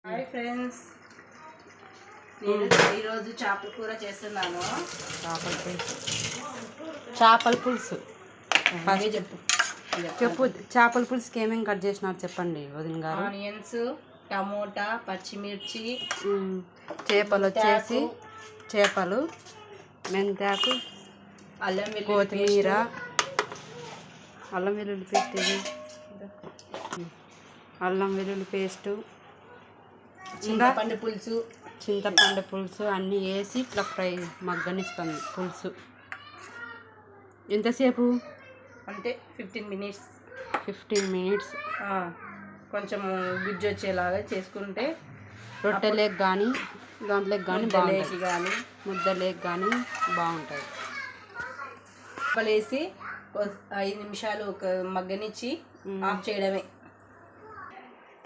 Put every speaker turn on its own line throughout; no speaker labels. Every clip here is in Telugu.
హాయ్ ఫ్రెండ్స్, నేను ఈరోజు చేపల కూర చేస్తున్నాను.
చేపల పులుసు
చెప్పు.
చేపల పులుసుకి ఏమేమి కట్ చేసినారు చెప్పండి వదిన గారు.
ఆనియన్స్, టమోటా, పచ్చిమిర్చి,
చేపలు వచ్చేసి చేపలు, మెంతాకు,
అల్లం,
కొత్తిమీర, అల్లం వెల్లుల్లి పేస్ట్, అల్లం వెల్లుల్లి పేస్టు, చింతపండు పులుసు అన్నీ వేసి ఇట్లా ఫ్రై మగ్గనిస్తుంది పులుసు. ఎంతసేపు
అంటే 15 మినిట్స్.
15 మినిట్స్.
కొంచెం గుజ్జు వచ్చేలాగా చేసుకుంటే
రొట్టెలేకి కానీ దాంట్లోకి కానీ
బాగుంటుంది, కానీ
ముద్దలేకి కానీ బాగుంటుంది.
వేసి 5 నిమిషాలు ఒక మగ్గనిచ్చి ఆఫ్ చేయడమే.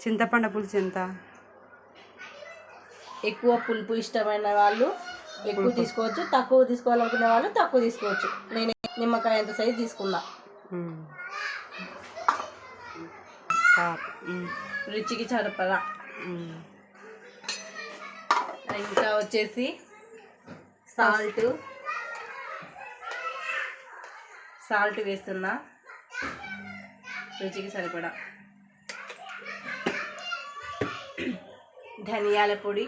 చింతపండు పులుసు ఎంత?
ఎక్కువ పులుపు ఇష్టమైన వాళ్ళు ఎక్కువ తీసుకోవచ్చు, తక్కువ తీసుకోవాలనుకునే వాళ్ళు తక్కువ తీసుకోవచ్చు. నేను నిమ్మకాయ ఎంత సైజు తీసుకున్నా. రుచికి సరిపడా. ఇంకా వచ్చేసి సాల్ట్ వేస్తున్నా రుచికి సరిపడా. ధనియాల పొడి,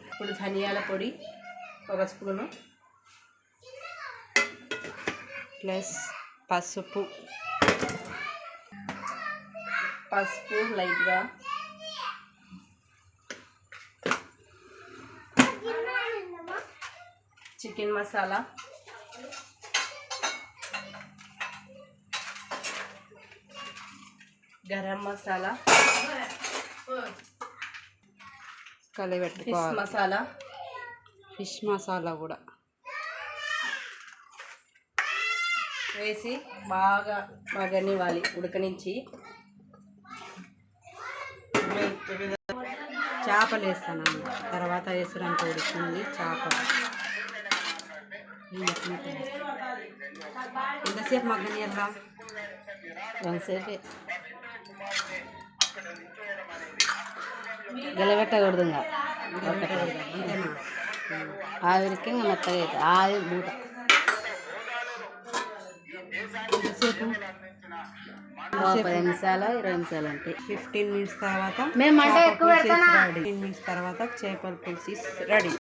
ఇప్పుడు ధనియాల పొడి 1 స్పూను,
ప్లస్ పసుపు
లైట్గా, చికెన్ మసాలా, గరం మసాలా,
కలిపెట్టుకోవాలి. ఫిష్ మసాలా కూడా
వేసి బాగా మగ్గనివ్వాలి. ఉడకనించి
చేపలు వేస్తాను, తర్వాత వేసడానికి ఉడుకుంది చేపలు. ఎంతసేపు మగ్గనియాలా?
ఎంతసేపు గెలబెట్టకూడదు,
అంతేనా?
ఆవిరికి మెత్తగా అవుతుంది. ఆవిరి మూట.
ఎంతసేపు?
10 నిమిషాలు 20 నిమిషాలు అంటే
15 మినిట్స్ తర్వాత
15
మినిట్స్ తర్వాత చేపల పులుసు రెడీ.